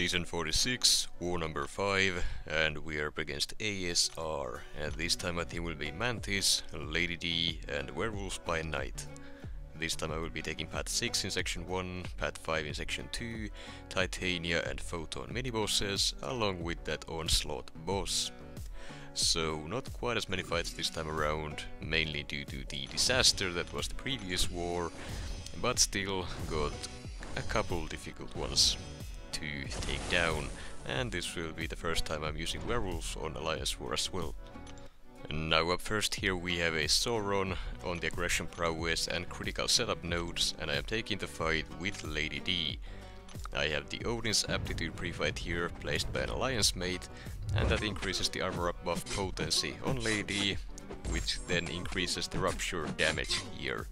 Season 46, War number 5, and we are up against ASR, and this time my team will be Mantis, Lady D, and Werewolf by night. This time I will be taking Path 6 in Section 1, Path 5 in Section 2, Titania and Photon mini-bosses, along with that Onslaught boss. So not quite as many fights this time around, mainly due to the disaster that was the previous war, but still got a couple difficult ones to take down, and this will be the first time I'm using Werewolf on Alliance War as well. And now up first here we have a Sauron on the aggression prowess and critical setup nodes, and I am taking the fight with Lady D. I have the Odin's aptitude pre-fight here placed by an alliance mate, and that increases the armor up buff potency on Lady, which then increases the rupture damage here.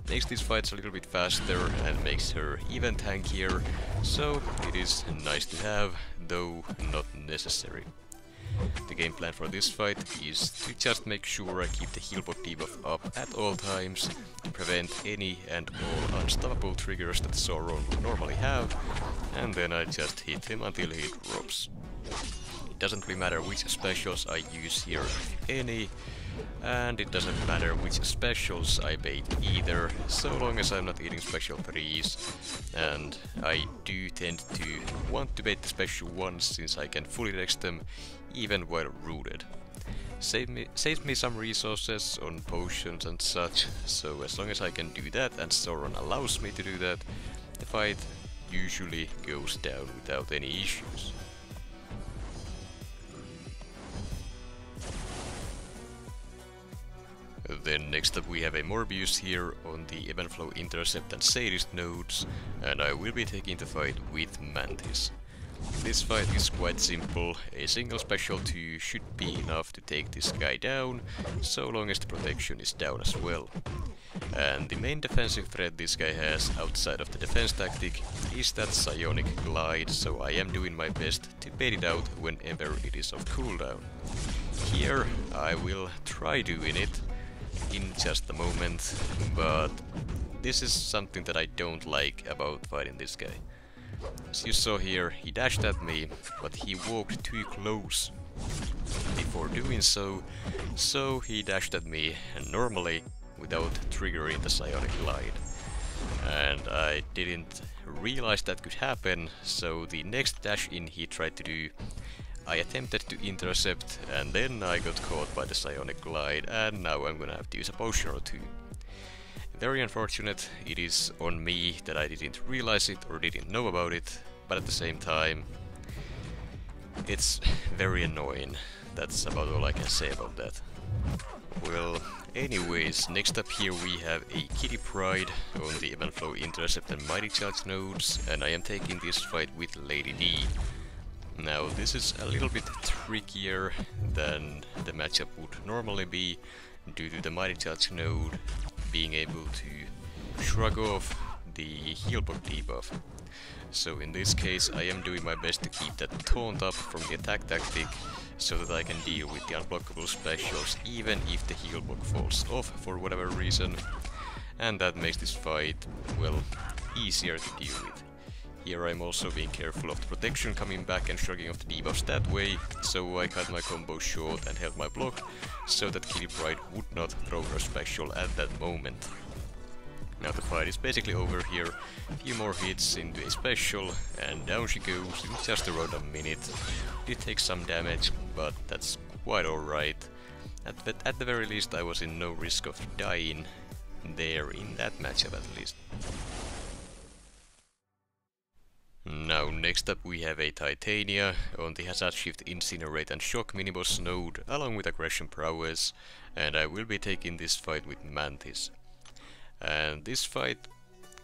Makes these fights a little bit faster and makes her even tankier, so it is nice to have, though not necessary. The game plan for this fight is to just make sure I keep the healbot debuff up at all times to prevent any and all unstoppable triggers that Sauron would normally have, and then I just hit him until he drops. It doesn't really matter which specials I use here, if any, and it doesn't matter which specials I bait either, so long as I'm not eating special 3s, and I do tend to want to bait the special ones since I can fully dex them even while rooted. Saves me some resources on potions and such, so as long as I can do that and Sauron allows me to do that, the fight usually goes down without any issues. Then next up we have a Morbius here on the Ebb and Flow Intercept and Sadist nodes, and I will be taking the fight with Mantis. This fight is quite simple, a single special 2 should be enough to take this guy down, so long as the protection is down as well. And the main defensive threat this guy has outside of the defense tactic is that psionic glide, so I am doing my best to bait it out whenever it is off cooldown. Here I will try doing it in just a moment, but this is something that I don't like about fighting this guy. As you saw here, he dashed at me, but he walked too close before doing so, so he dashed at me normally without triggering the psionic glide. And I didn't realize that could happen, so the next dash in he tried to do, I attempted to intercept, and then I got caught by the psionic glide, and now I'm gonna have to use a potion or 2. Very unfortunate, it is on me that I didn't realize it or didn't know about it, but at the same time, it's very annoying. That's about all I can say about that. Well, anyways, next up here we have a Kitty Pryde on the Ebb and Flow Intercept and Mighty Charge nodes, and I am taking this fight with Lady D. Now this is a little bit trickier than the matchup would normally be, due to the Mighty Charge node being able to shrug off the healbot debuff. So in this case I am doing my best to keep that taunt up from the attack tactic, so that I can deal with the unblockable specials even if the healbot falls off for whatever reason, and that makes this fight, well, easier to deal with. Here I'm also being careful of the protection coming back and shrugging off the debuffs that way, so I cut my combo short and held my block, so that Kitty Pryde would not throw her special at that moment. Now the fight is basically over here, a few more hits into a special, and down she goes in just around a minute. Did take some damage, but that's quite alright. At the very least I was in no risk of dying there in that matchup at least. Now next up we have a Titania on the Hazard Shift, Incinerate and Shock miniboss node along with Aggression Prowess, and I will be taking this fight with Mantis. And this fight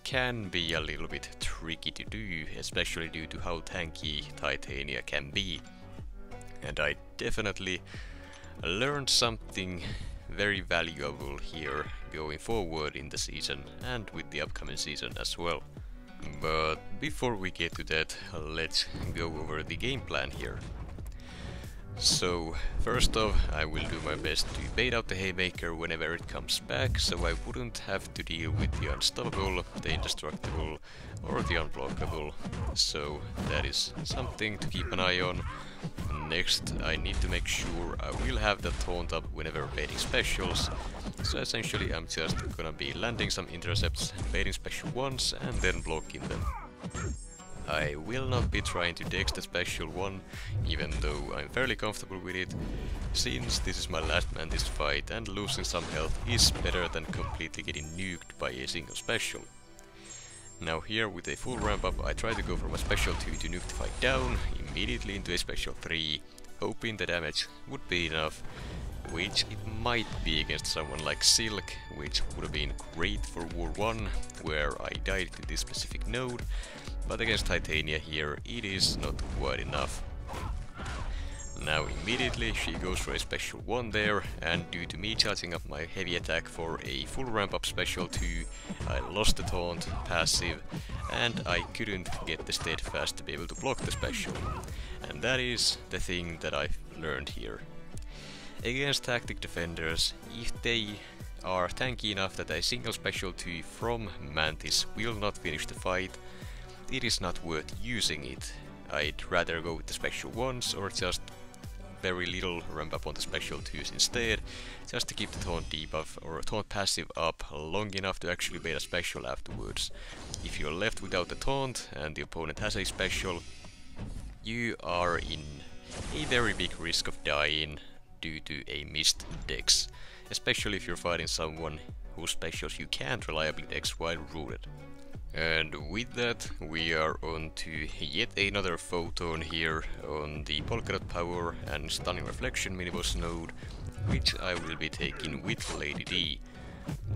can be a little bit tricky to do, especially due to how tanky Titania can be. And I definitely learned something very valuable here going forward in the season and with the upcoming season as well. But before we get to that, let's go over the game plan here. So, first off, I will do my best to bait out the Haymaker whenever it comes back, so I wouldn't have to deal with the Unstoppable, the Indestructible, or the Unblockable. So, that is something to keep an eye on. Next, I need to make sure I will have the Taunt up whenever baiting specials. So essentially, I'm just gonna be landing some intercepts, baiting special ones, and then blocking them. I will not be trying to dex the special one, even though I'm fairly comfortable with it, since this is my last Mantis fight and losing some health is better than completely getting nuked by a single special. Now here with a full ramp up I try to go from a special 2 to nuke the fight down, immediately into a special 3, hoping the damage would be enough, which it might be against someone like Silk, which would have been great for War 1, where I died to this specific node, but against Titania here it is not quite enough. Now immediately she goes for a special 1 there, and due to me charging up my heavy attack for a full ramp up special 2, I lost the taunt passive, and I couldn't get the steadfast to be able to block the special. And that is the thing that I've learned here. Against tactic defenders, if they are tanky enough that a single special 2 from Mantis will not finish the fight, it is not worth using it. I'd rather go with the special 1s or just very little ramp up on the special 2s instead, just to keep the taunt debuff or taunt passive up long enough to actually bait a special afterwards. If you're left without the taunt and the opponent has a special, you are in a very big risk of dying due to a missed dex, especially if you're fighting someone whose specials you can't reliably dex while rooted. And with that, we are on to yet another Photon here on the Polka Dot Power and Stunning Reflection miniboss node, which I will be taking with Lady D.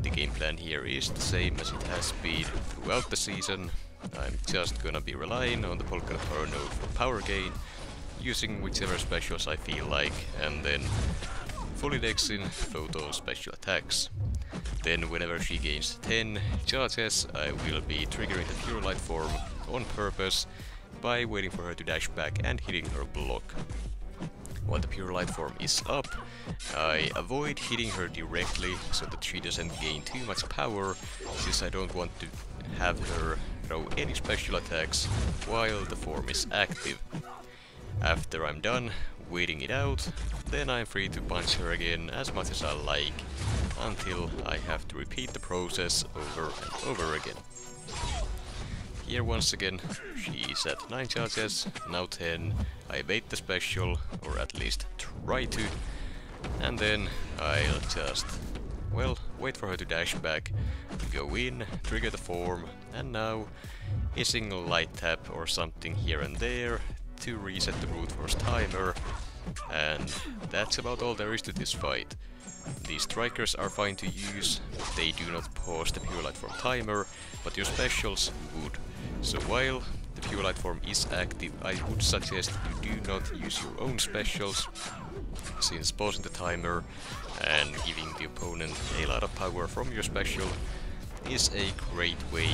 The game plan here is the same as it has been throughout the season. I'm just gonna be relying on the Polka Dot Power node for power gain, using whichever specials I feel like, and then fully dexing Photon's special attacks. Then whenever she gains 10 charges, I will be triggering the Pure Light form on purpose by waiting for her to dash back and hitting her block. While the Pure Light form is up, I avoid hitting her directly so that she doesn't gain too much power, since I don't want to have her throw any special attacks while the form is active. After I'm done waiting it out, then I'm free to punch her again as much as I like, until I have to repeat the process over and over again. Here once again, she's at 9 charges, now 10, I bait the special, or at least try to, and then I'll just, well, wait for her to dash back, go in, trigger the form, and now a single light tap or something here and there to reset the brute force timer, and that's about all there is to this fight. The strikers are fine to use, they do not pause the Pure Light Form timer, but your specials would. So while the Pure Light Form is active, I would suggest you do not use your own specials, since pausing the timer and giving the opponent a lot of power from your special is a great way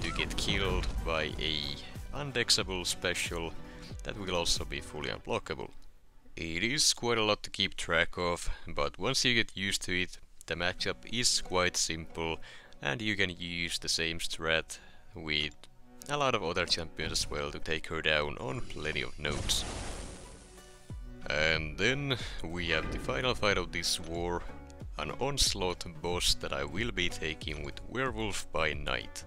to get killed by a undexable special that will also be fully unblockable. It is quite a lot to keep track of, but once you get used to it, the matchup is quite simple, and you can use the same strat with a lot of other champions as well to take her down on plenty of nodes. And then we have the final fight of this war, an Onslaught boss that I will be taking with Werewolf by night.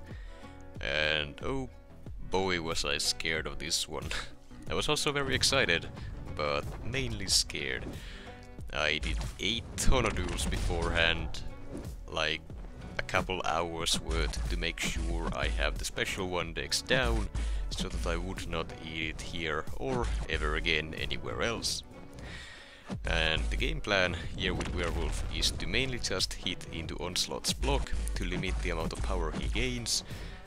And oh boy was I scared of this one. I was also very excited, but mainly scared. I did a ton of duels beforehand, like a couple hours worth, to make sure I have the special 1 dex down, so that I would not eat it here or ever again anywhere else. And the game plan here with Werewolf is to mainly just hit into Onslaught's block to limit the amount of power he gains,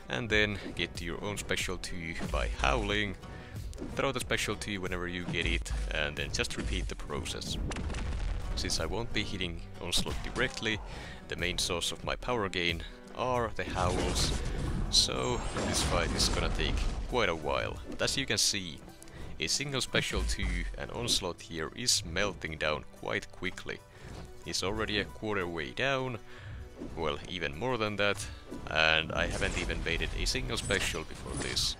and then get to your own special 2 by Howling, throw the special 2 whenever you get it, and then just repeat the process. Since I won't be hitting Onslaught directly, the main source of my power gain are the howls, so this fight is gonna take quite a while. But as you can see, a single special to an Onslaught here is melting down quite quickly. He's already a quarter way down, well, even more than that, and I haven't even baited a single special before this.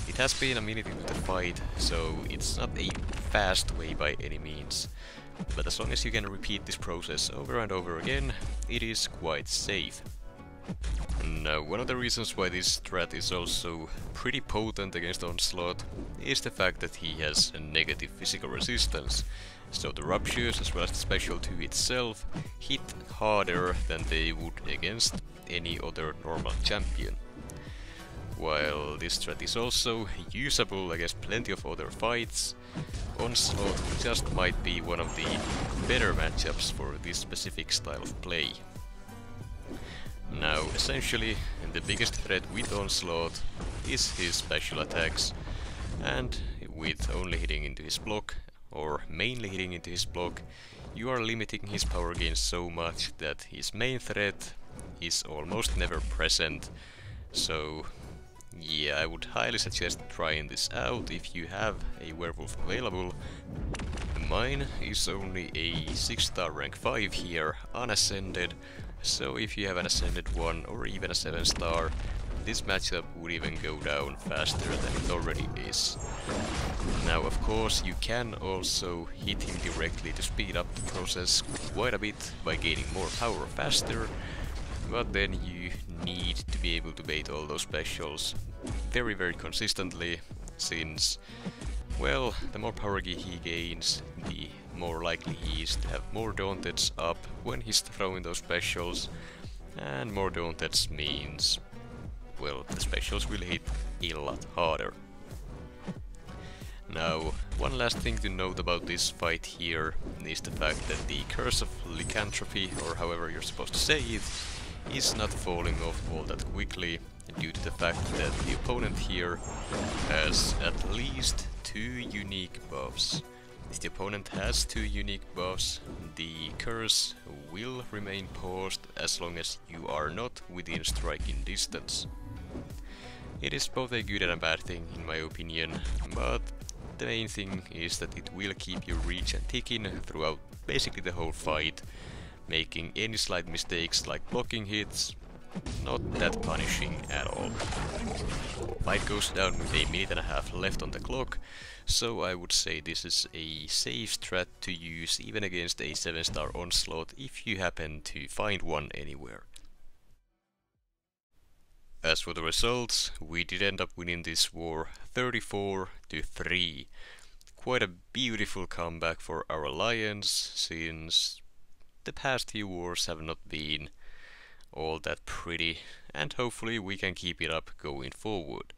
It has been a minute into the fight, so it's not a fast way by any means, but as long as you can repeat this process over and over again, it is quite safe. Now, one of the reasons why this strat is also pretty potent against Onslaught is the fact that he has a negative physical resistance, so the ruptures as well as the special 2 itself hit harder than they would against any other normal champion. While this strat is also usable against plenty of other fights, Onslaught just might be one of the better matchups for this specific style of play. Now, essentially, the biggest threat with Onslaught is his special attacks, and with only hitting into his block, or mainly hitting into his block, you are limiting his power gain so much that his main threat is almost never present. So yeah, I would highly suggest trying this out if you have a Werewolf available. Mine is only a 6-star rank 5 here, unascended, so if you have an ascended 1 or even a 7-star, this matchup would even go down faster than it already is. Now, of course, you can also hit him directly to speed up the process quite a bit by gaining more power faster, but then you need to be able to bait all those specials very consistently, since, well, the more power he gains, the more likely he is to have more Daunteds up when he's throwing those specials, and more Daunteds means, well, the specials will hit a lot harder. Now, one last thing to note about this fight here is the fact that the Curse of Lycanthropy, or however you're supposed to say it, is not falling off all that quickly, due to the fact that the opponent here has at least 2 unique buffs. If the opponent has 2 unique buffs, the curse will remain paused as long as you are not within striking distance. It is both a good and a bad thing in my opinion, but the main thing is that it will keep your reach and ticking throughout basically the whole fight, making any slight mistakes like blocking hits not that punishing at all. Fight goes down with a minute and a half left on the clock, so I would say this is a safe strat to use even against a 7-star Onslaught if you happen to find one anywhere. As for the results, we did end up winning this war 34-3. Quite a beautiful comeback for our alliance, since the past few wars have not been all that pretty, and hopefully we can keep it up going forward.